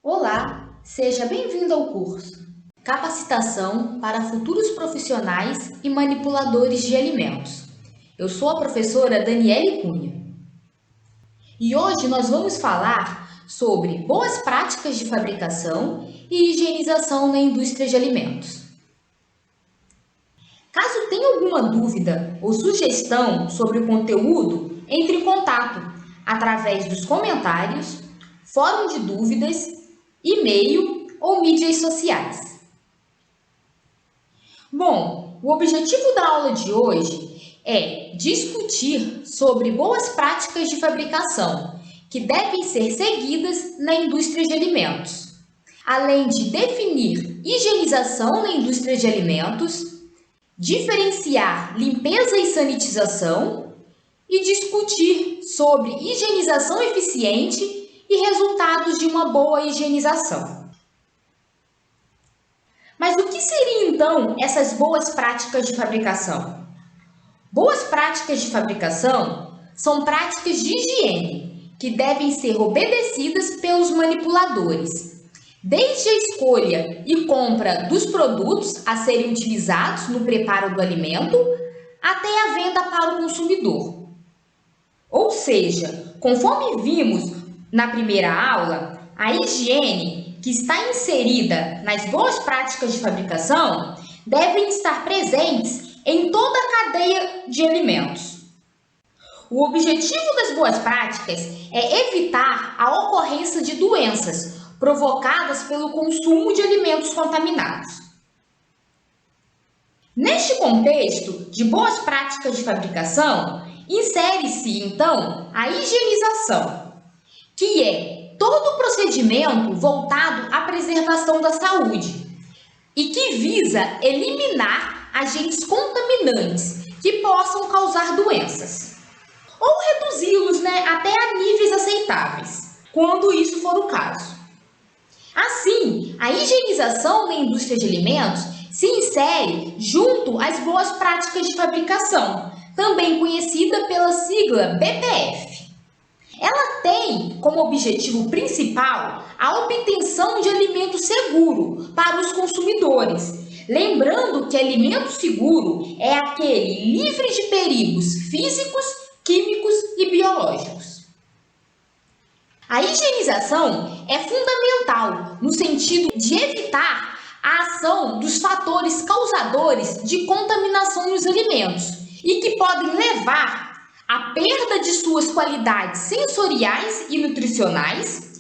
Olá, seja bem-vindo ao curso Capacitação para Futuros Profissionais e Manipuladores de Alimentos. Eu sou a professora Daniele Cunha. E hoje nós vamos falar sobre boas práticas de fabricação e higienização na indústria de alimentos. Caso tenha alguma dúvida ou sugestão sobre o conteúdo, entre em contato através dos comentários, fórum de dúvidas, e-mail ou mídias sociais. Bom, o objetivo da aula de hoje é discutir sobre boas práticas de fabricação que devem ser seguidas na indústria de alimentos, além de definir higienização na indústria de alimentos, diferenciar limpeza e sanitização e discutir sobre higienização eficiente e resultados de uma boa higienização. Mas o que seriam então essas boas práticas de fabricação? Boas práticas de fabricação são práticas de higiene que devem ser obedecidas pelos manipuladores, desde a escolha e compra dos produtos a serem utilizados no preparo do alimento até a venda para o consumidor. Ou seja, conforme vimos na primeira aula, a higiene que está inserida nas boas práticas de fabricação devem estar presentes em toda a cadeia de alimentos. O objetivo das boas práticas é evitar a ocorrência de doenças provocadas pelo consumo de alimentos contaminados. Neste contexto de boas práticas de fabricação, insere-se então a higienização, que é todo o procedimento voltado à preservação da saúde e que visa eliminar agentes contaminantes que possam causar doenças, ou reduzi-los até a níveis aceitáveis, quando isso for o caso. Assim, a higienização na indústria de alimentos se insere junto às boas práticas de fabricação, também conhecida pela sigla BPF. Ela tem como objetivo principal a obtenção de alimento seguro para os consumidores. Lembrando que alimento seguro é aquele livre de perigos físicos, químicos e biológicos. A higienização é fundamental no sentido de evitar a ação dos fatores causadores de contaminação nos alimentos e que podem levar à perda de suas qualidades sensoriais e nutricionais.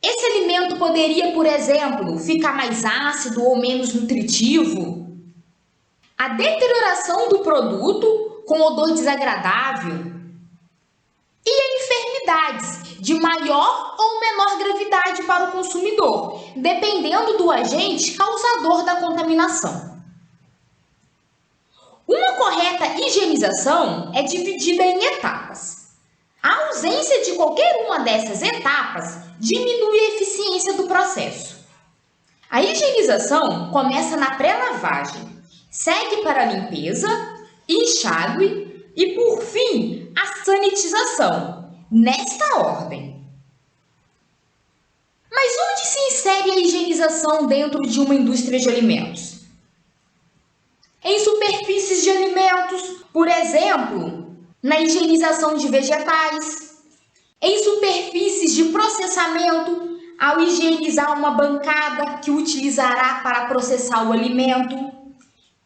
Esse alimento poderia, por exemplo, ficar mais ácido ou menos nutritivo. A deterioração do produto com odor desagradável. E a enfermidades de maior ou menor gravidade para o consumidor, dependendo do agente causador da contaminação. Uma correta higienização é dividida em etapas. A ausência de qualquer uma dessas etapas diminui a eficiência do processo. A higienização começa na pré-lavagem, segue para a limpeza, enxágue e, por fim, a sanitização, nesta ordem. Mas onde se insere a higienização dentro de uma indústria de alimentos? Em superfícies de alimentos, por exemplo, na higienização de vegetais, em superfícies de processamento, ao higienizar uma bancada que utilizará para processar o alimento,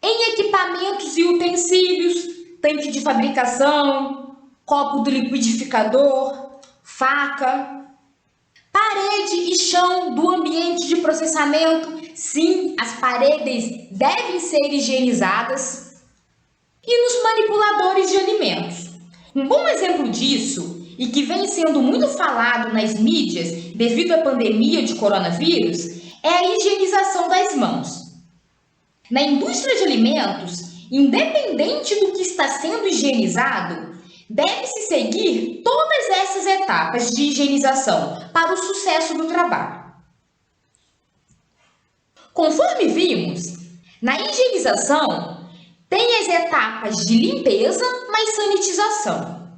em equipamentos e utensílios, tanque de fabricação, copo do liquidificador, faca, parede e chão do ambiente de processamento. Sim, as paredes devem ser higienizadas. E nos manipuladores de alimentos. Um bom exemplo disso, e que vem sendo muito falado nas mídias devido à pandemia de coronavírus, é a higienização das mãos. Na indústria de alimentos, independente do que está sendo higienizado, deve-se seguir todas essas etapas de higienização para o sucesso do trabalho. Conforme vimos, na higienização tem as etapas de limpeza mais sanitização.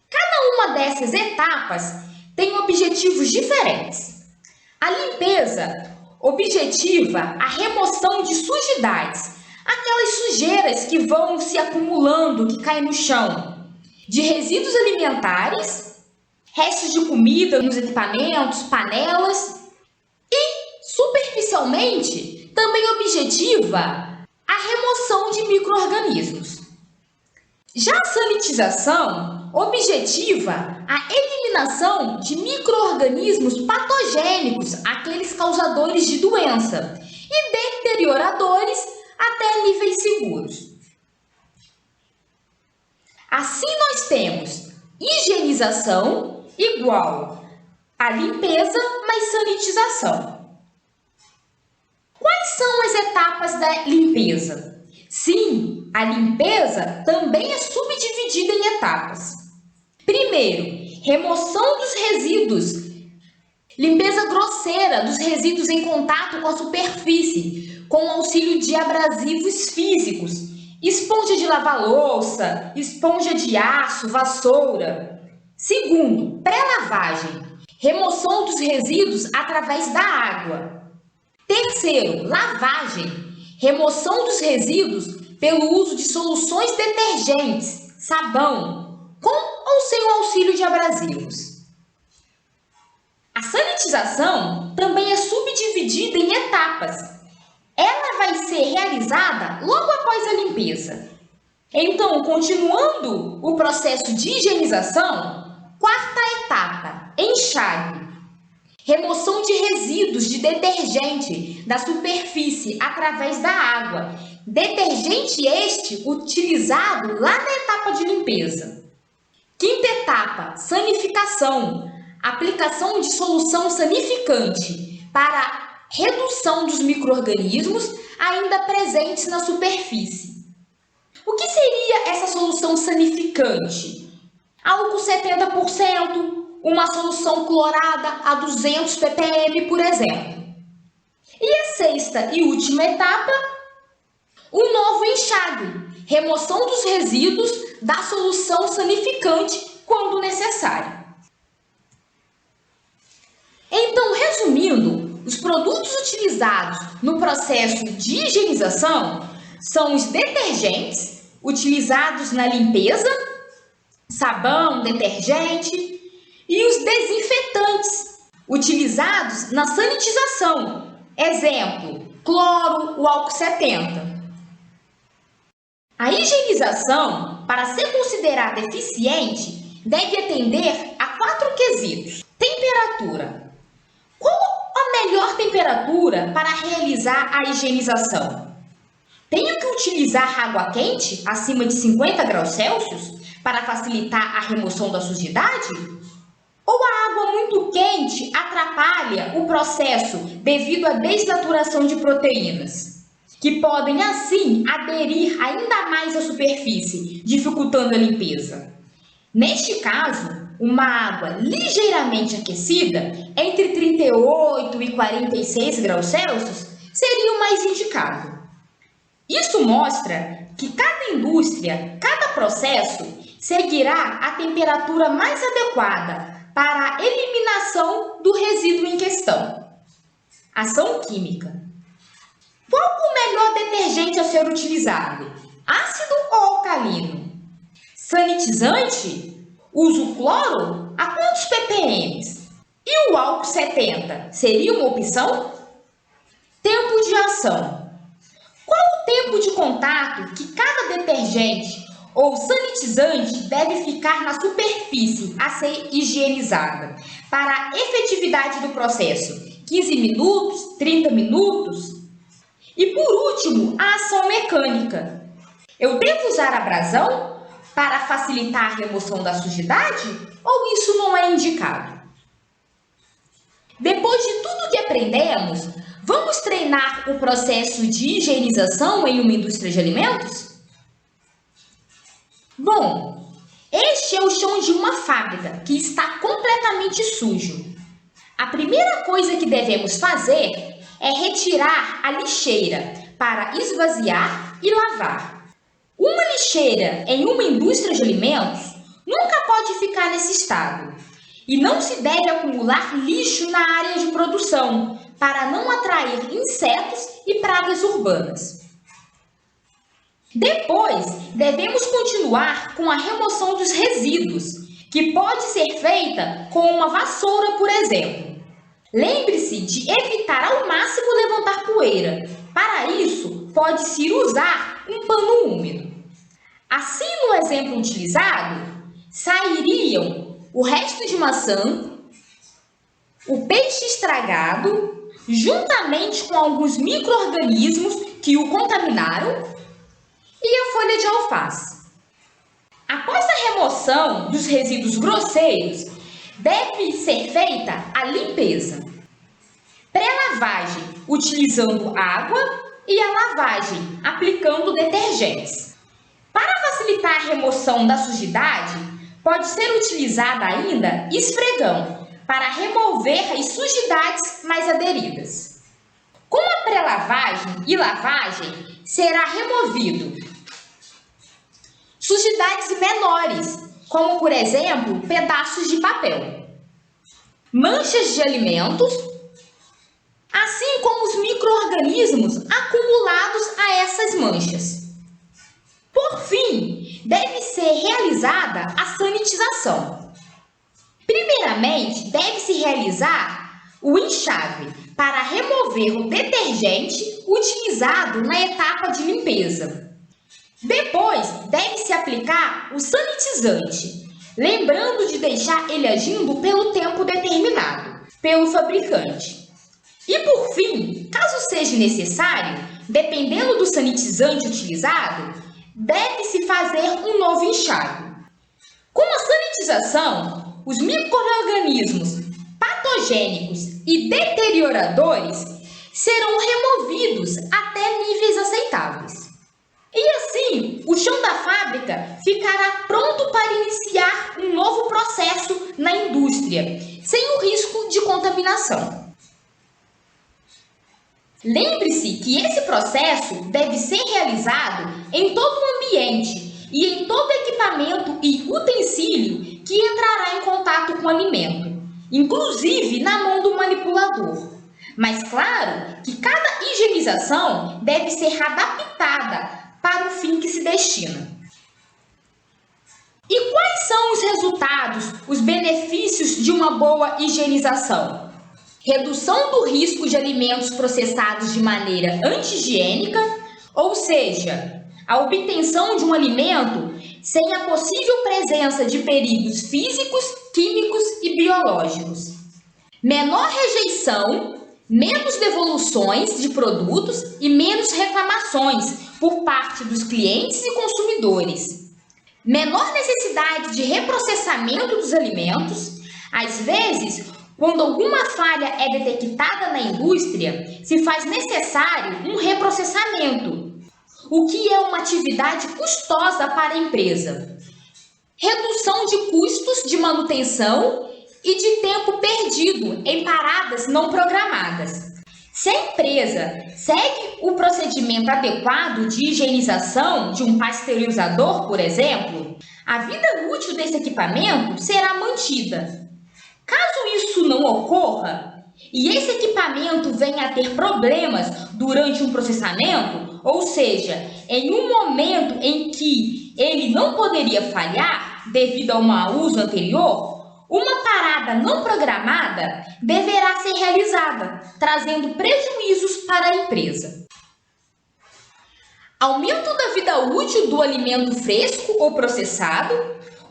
Cada uma dessas etapas tem objetivos diferentes. A limpeza objetiva a remoção de sujidades, aquelas sujeiras que vão se acumulando, que caem no chão, de resíduos alimentares, restos de comida nos equipamentos, panelas e, superficialmente, também objetiva a remoção de micro-organismos. Já a sanitização objetiva a eliminação de micro-organismos patogênicos, aqueles causadores de doença, e deterioradores até níveis seguros. Assim, nós temos higienização igual a limpeza mais sanitização. Quais são as etapas da limpeza? Sim, a limpeza também é subdividida em etapas. Primeiro, remoção dos resíduos. Limpeza grosseira dos resíduos em contato com a superfície, com o auxílio de abrasivos físicos, esponja de lavar louça, esponja de aço, vassoura. Segundo, pré-lavagem. Remoção dos resíduos através da água. Terceiro, lavagem. Remoção dos resíduos pelo uso de soluções detergentes, sabão, com ou sem o auxílio de abrasivos. A sanitização também é subdividida em etapas. Ela vai ser realizada logo após a limpeza. Então, continuando o processo de higienização, quarta etapa, enxágue. Remoção de resíduos de detergente da superfície através da água. Detergente este utilizado lá na etapa de limpeza. Quinta etapa, sanificação. Aplicação de solução sanificante para redução dos micro-organismos ainda presentes na superfície. O que seria essa solução sanificante? Álcool 70%, uma solução clorada a 200 ppm, por exemplo. E a sexta e última etapa, o novo enxágue, remoção dos resíduos da solução sanificante quando necessário. Então, resumindo, os produtos utilizados no processo de higienização são os detergentes utilizados na limpeza, sabão, detergente, e os desinfetantes utilizados na sanitização, exemplo, cloro, o álcool 70. A higienização, para ser considerada eficiente, deve atender a 4 quesitos. Temperatura. Qual a melhor temperatura para realizar a higienização? Tenho que utilizar água quente, acima de 50 graus Celsius, para facilitar a remoção da sujidade? Ou a água muito quente atrapalha o processo devido à desnaturação de proteínas, que podem assim aderir ainda mais à superfície, dificultando a limpeza? Neste caso, uma água ligeiramente aquecida, entre 38 e 46 graus Celsius, seria o mais indicado. Isso mostra que cada indústria, cada processo, seguirá a temperatura mais adequada para a eliminação do resíduo em questão. Ação química. Qual o melhor detergente a ser utilizado? Ácido ou alcalino? Sanitizante? Uso cloro? A quantos ppm? E o álcool 70? Seria uma opção? Tempo de ação. Qual o tempo de contato que cada detergente ou sanitizante deve ficar na superfície a ser higienizada para a efetividade do processo? 15 minutos? 30 minutos? E por último, a ação mecânica. Eu devo usar abrasão para facilitar a remoção da sujidade ou isso não é indicado? Depois de tudo que aprendemos, vamos treinar o processo de higienização em uma indústria de alimentos? Bom, este é o chão de uma fábrica que está completamente sujo. A primeira coisa que devemos fazer é retirar a lixeira para esvaziar e lavar. Uma lixeira em uma indústria de alimentos nunca pode ficar nesse estado. E não se deve acumular lixo na área de produção, para não atrair insetos e pragas urbanas. Depois, devemos continuar com a remoção dos resíduos, que pode ser feita com uma vassoura, por exemplo. Lembre-se de evitar ao máximo levantar poeira. Para isso, pode-se usar um pano úmido. Assim, no exemplo utilizado, sairiam o resto de maçã, o peixe estragado, juntamente com alguns micro-organismos que o contaminaram, e a folha de alface. Após a remoção dos resíduos grosseiros, deve ser feita a limpeza. Pré-lavagem, utilizando água, e a lavagem, aplicando detergentes. Para facilitar a remoção da sujidade, pode ser utilizada ainda esfregão, para remover as sujidades mais aderidas. Com a pré-lavagem e lavagem, será removido sujidades menores, como, por exemplo, pedaços de papel, manchas de alimentos, assim como os micro-organismos acumulados a essas manchas. Por fim, deve ser realizada a sanitização. Primeiramente, deve-se realizar o enxágue para remover o detergente utilizado na etapa de limpeza. Depois, deve-se aplicar o sanitizante, lembrando de deixar ele agindo pelo tempo determinado pelo fabricante. E por fim, caso seja necessário, dependendo do sanitizante utilizado, deve-se fazer um novo enxágue. Com a sanitização, os micro-organismos patogênicos e deterioradores serão removidos até níveis aceitáveis. E assim, o chão da fábrica ficará pronto para iniciar um novo processo na indústria, sem o risco de contaminação. Lembre-se que esse processo deve ser realizado em todo o ambiente e em todo equipamento e utensílio que entrará em contato com o alimento, inclusive na mão do manipulador. Mas claro que cada higienização deve ser adaptada para o fim que se destina. E quais são os resultados, os benefícios de uma boa higienização? Redução do risco de alimentos processados de maneira anti-higiênica, ou seja, a obtenção de um alimento sem a possível presença de perigos físicos, químicos e biológicos. Menor rejeição, menos devoluções de produtos e menos reclamações por parte dos clientes e consumidores. Menor necessidade de reprocessamento dos alimentos. Às vezes, quando alguma falha é detectada na indústria, se faz necessário um reprocessamento, o que é uma atividade custosa para a empresa. Redução de custos de manutenção e de tempo perdido em paradas não programadas. Se a empresa segue o procedimento adequado de higienização de um pasteurizador, por exemplo, a vida útil desse equipamento será mantida. Caso isso não ocorra e esse equipamento venha a ter problemas durante um processamento, ou seja, em um momento em que ele não poderia falhar devido a um mau uso anterior, uma parada não programada deverá ser realizada, trazendo prejuízos para a empresa. Aumento da vida útil do alimento fresco ou processado.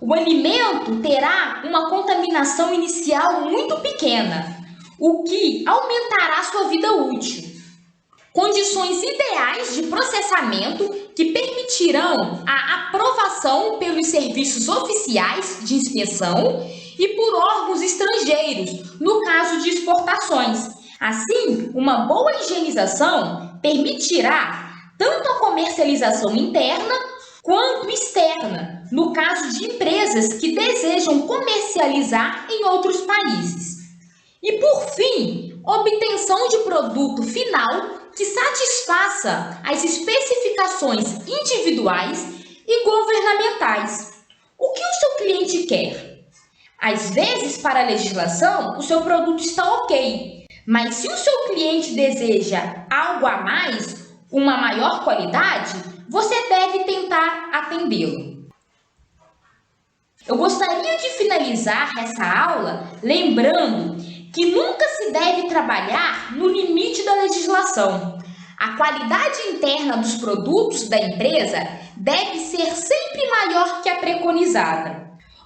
O alimento terá uma contaminação inicial muito pequena, o que aumentará sua vida útil. Condições ideais de processamento que permitirão a aprovação pelos serviços oficiais de inspeção e por órgãos estrangeiros, no caso de exportações. Assim, uma boa higienização permitirá tanto a comercialização interna quanto externa, no caso de empresas que desejam comercializar em outros países. E, por fim, obtenção de produto final que satisfaça as especificações individuais e governamentais. O que o seu cliente quer? Às vezes, para a legislação, o seu produto está ok, mas se o seu cliente deseja algo a mais, uma maior qualidade, você deve tentar atendê-lo. Eu gostaria de finalizar essa aula lembrando que nunca se deve trabalhar no limite da legislação. A qualidade interna dos produtos da empresa deve ser sempre maior que a preconizada,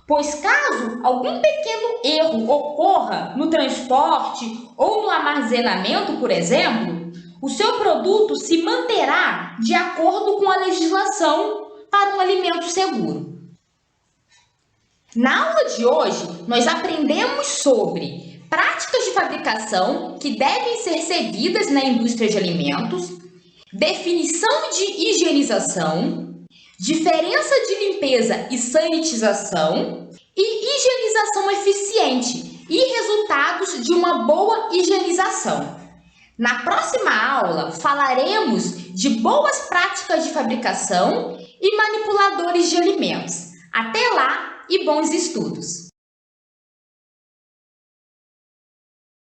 pois caso algum pequeno erro ocorra no transporte ou no armazenamento, por exemplo, o seu produto se manterá de acordo com a legislação para um alimento seguro. Na aula de hoje, nós aprendemos sobre práticas de fabricação que devem ser seguidas na indústria de alimentos, definição de higienização, diferença de limpeza e sanitização e higienização eficiente e resultados de uma boa higienização. Na próxima aula, falaremos de boas práticas de fabricação e manipuladores de alimentos. Até lá! E bons estudos!